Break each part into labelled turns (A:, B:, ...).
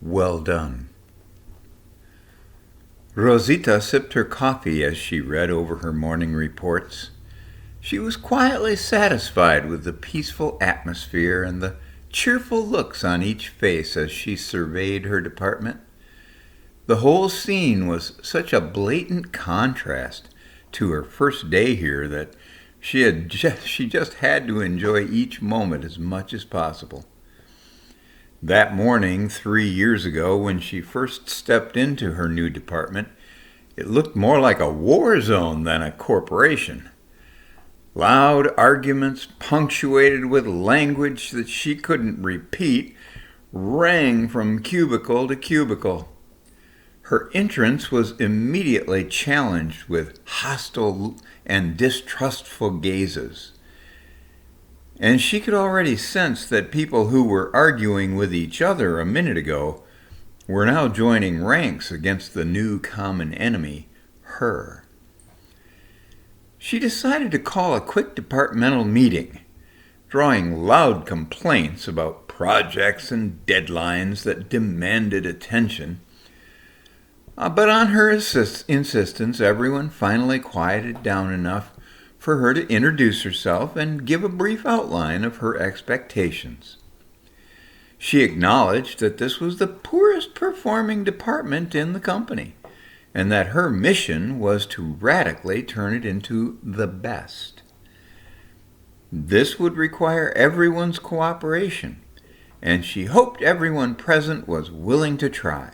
A: Well done. Rosita sipped her coffee as she read over her morning reports. She was quietly satisfied with the peaceful atmosphere and the cheerful looks on each face as she surveyed her department. The whole scene was such a blatant contrast to her first day here that she just had to enjoy each moment as much as possible. That morning, 3 years ago, when she first stepped into her new department, it looked more like a war zone than a corporation. Loud arguments, punctuated with language that she couldn't repeat, rang from cubicle to cubicle. Her entrance was immediately challenged with hostile and distrustful gazes. And she could already sense that people who were arguing with each other a minute ago were now joining ranks against the new common enemy, her. She decided to call a quick departmental meeting, drawing loud complaints about projects and deadlines that demanded attention. But on her insistence, everyone finally quieted down enough for her to introduce herself and give a brief outline of her expectations. She acknowledged that this was the poorest performing department in the company, and that her mission was to radically turn it into the best. This would require everyone's cooperation, and she hoped everyone present was willing to try.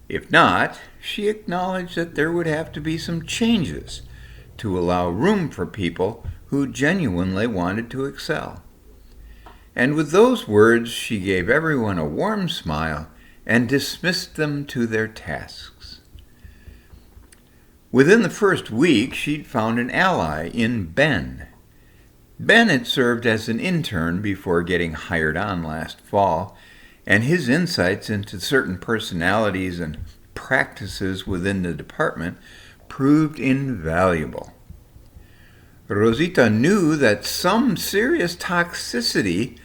A: If not, she acknowledged that there would have to be some changes to allow room for people who genuinely wanted to excel. And with those words, she gave everyone a warm smile and dismissed them to their tasks. Within the first week, she'd found an ally in Ben. Ben had served as an intern before getting hired on last fall, and his insights into certain personalities and practices within the department proved invaluable. Rosita knew that some serious toxicity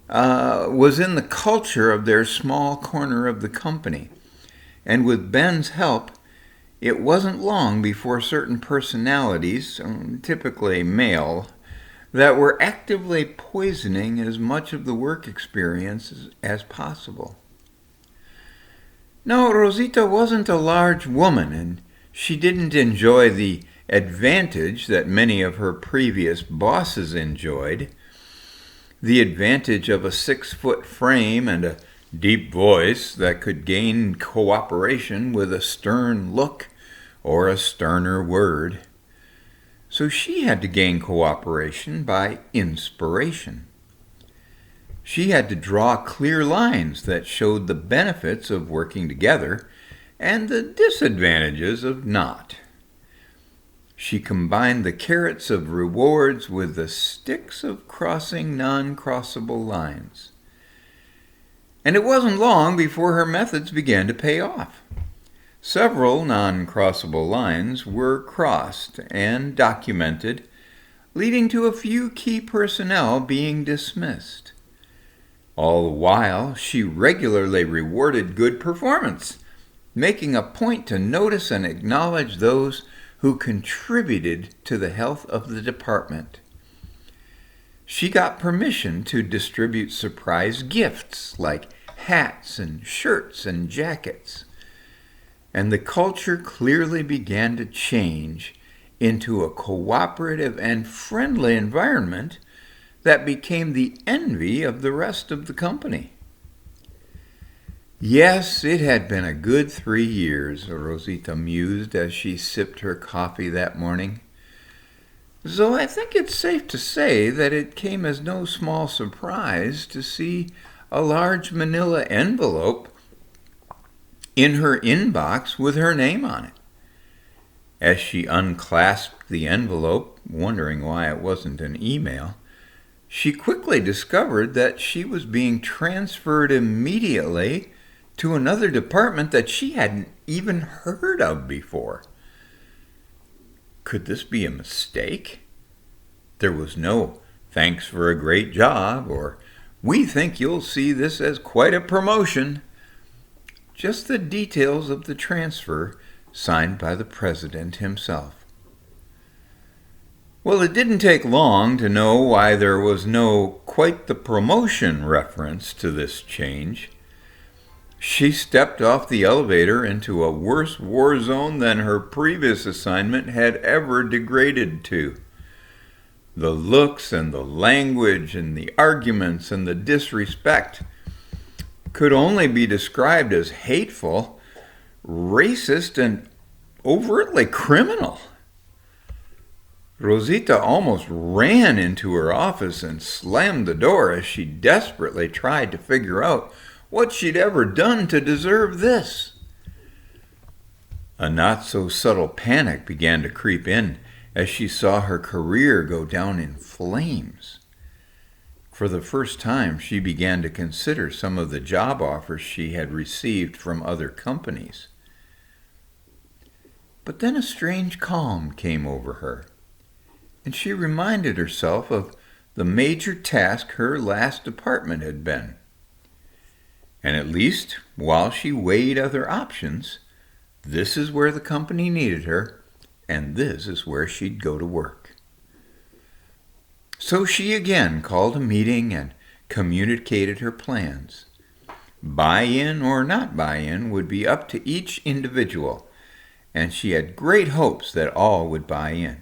A: was in the culture of their small corner of the company, and with Ben's help, it wasn't long before certain personalities, typically male, that were actively poisoning as much of the work experience as possible. No, Rosita wasn't a large woman, and she didn't enjoy the advantage that many of her previous bosses enjoyed. The advantage of a 6-foot frame and a deep voice that could gain cooperation with a stern look or a sterner word. So she had to gain cooperation by inspiration. She had to draw clear lines that showed the benefits of working together and the disadvantages of not. She combined the carrots of rewards with the sticks of crossing non-crossable lines. And it wasn't long before her methods began to pay off. Several non-crossable lines were crossed and documented, leading to a few key personnel being dismissed. All the while, she regularly rewarded good performance, making a point to notice and acknowledge those who contributed to the health of the department. She got permission to distribute surprise gifts like hats and shirts and jackets. And the culture clearly began to change into a cooperative and friendly environment that became the envy of the rest of the company. Yes, it had been a good 3 years, Rosita mused as she sipped her coffee that morning. So I think it's safe to say that it came as no small surprise to see a large manila envelope in her inbox with her name on it. As she unclasped the envelope, wondering why it wasn't an email, she quickly discovered that she was being transferred immediately to another department that she hadn't even heard of before. Could this be a mistake? There was no "thanks for a great job" or "we think you'll see this as quite a promotion." just the details of the transfer signed by the president himself. Well, it didn't take long to know why there was no quite the promotion reference to this change. She stepped off the elevator into a worse war zone than her previous assignment had ever degraded to. The looks and the language and the arguments and the disrespect could only be described as hateful, racist, and overtly criminal. Rosita almost ran into her office and slammed the door as she desperately tried to figure out what she'd ever done to deserve this. A not-so-subtle panic began to creep in as she saw her career go down in flames. For the first time, she began to consider some of the job offers she had received from other companies. But then a strange calm came over her, and she reminded herself of the major task her last department had been. And at least, while she weighed other options, this is where the company needed her, and this is where she'd go to work. So she again called a meeting and communicated her plans. Buy-in or not buy-in would be up to each individual, and she had great hopes that all would buy in.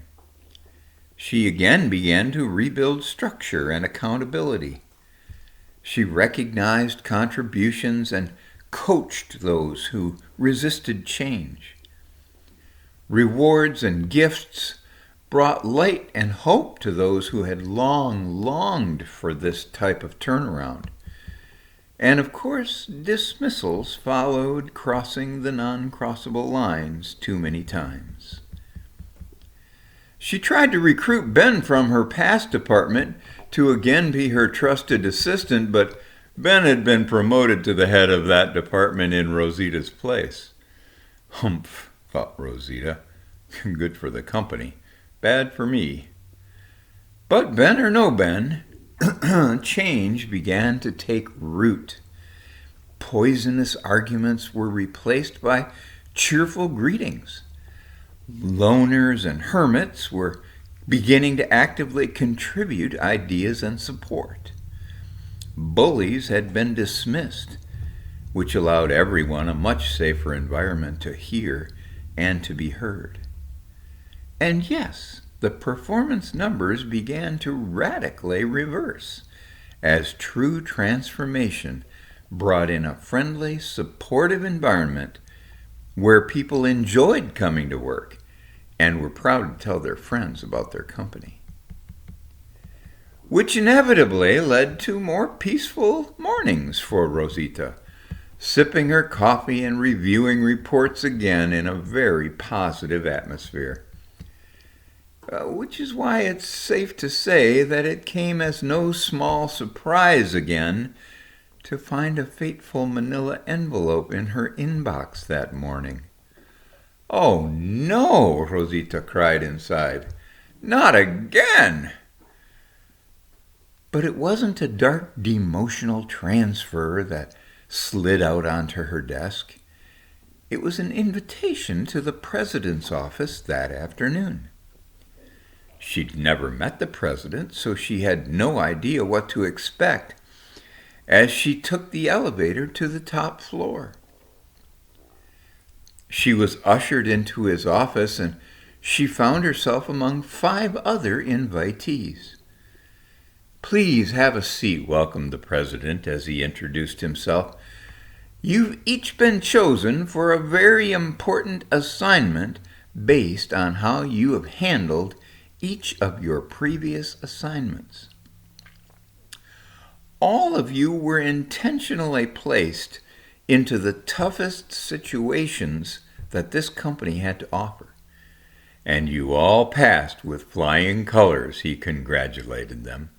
A: She again began to rebuild structure and accountability. She recognized contributions and coached those who resisted change. Rewards and gifts brought light and hope to those who had long longed for this type of turnaround. And of course, dismissals followed crossing the non-crossable lines too many times. She tried to recruit Ben from her past department to again be her trusted assistant, but Ben had been promoted to the head of that department in Rosita's place. Humph, thought Rosita. Good for the company. Bad for me. But Ben or no Ben, change began to take root. Poisonous arguments were replaced by cheerful greetings. Loners and hermits were beginning to actively contribute ideas and support. Bullies had been dismissed, which allowed everyone a much safer environment to hear and to be heard. And yes, the performance numbers began to radically reverse as true transformation brought in a friendly, supportive environment where people enjoyed coming to work and were proud to tell their friends about their company. Which inevitably led to more peaceful mornings for Rosita, sipping her coffee and reviewing reports again in a very positive atmosphere. Which is why it's safe to say that it came as no small surprise again to find a fateful manila envelope in her inbox that morning. "Oh no," Rosita cried inside. "Not again!" But it wasn't a dark demotional transfer that slid out onto her desk. It was an invitation to the president's office that afternoon. She'd never met the president, so she had no idea what to expect as she took the elevator to the top floor. She was ushered into his office, and she found herself among 5 other invitees. "Please have a seat," welcomed the president as he introduced himself. "You've each been chosen for a very important assignment based on how you have handled each of your previous assignments. All of you were intentionally placed into the toughest situations that this company had to offer, and you all passed with flying colors," he congratulated them.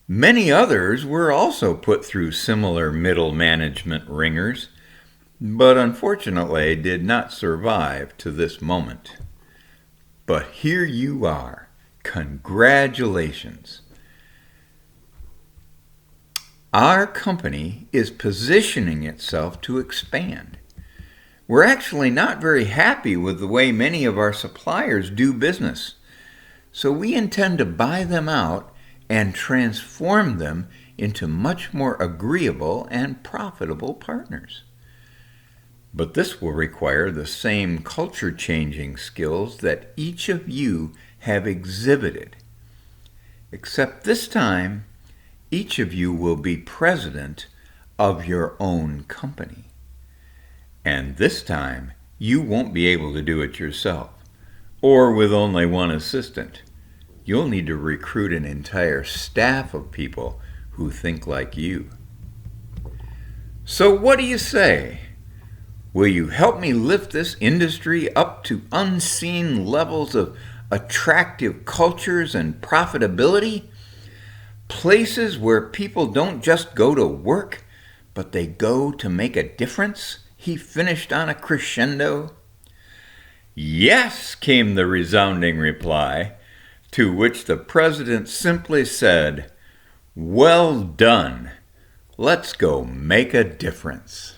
A: Many others were also put through similar middle management ringers, but unfortunately did not survive to this moment. But here you are. Congratulations. Our company is positioning itself to expand. We're actually not very happy with the way many of our suppliers do business, so we intend to buy them out and transform them into much more agreeable and profitable partners. But this will require the same culture-changing skills that each of you have exhibited. Except this time, each of you will be president of your own company. And this time, you won't be able to do it yourself, or with only one assistant. You'll need to recruit an entire staff of people who think like you. So what do you say? Will you help me lift this industry up to unseen levels of attractive cultures and profitability? Places where people don't just go to work, but they go to make a difference? He finished on a crescendo. Yes, came the resounding reply, to which the president simply said, "Well done. Let's go make a difference."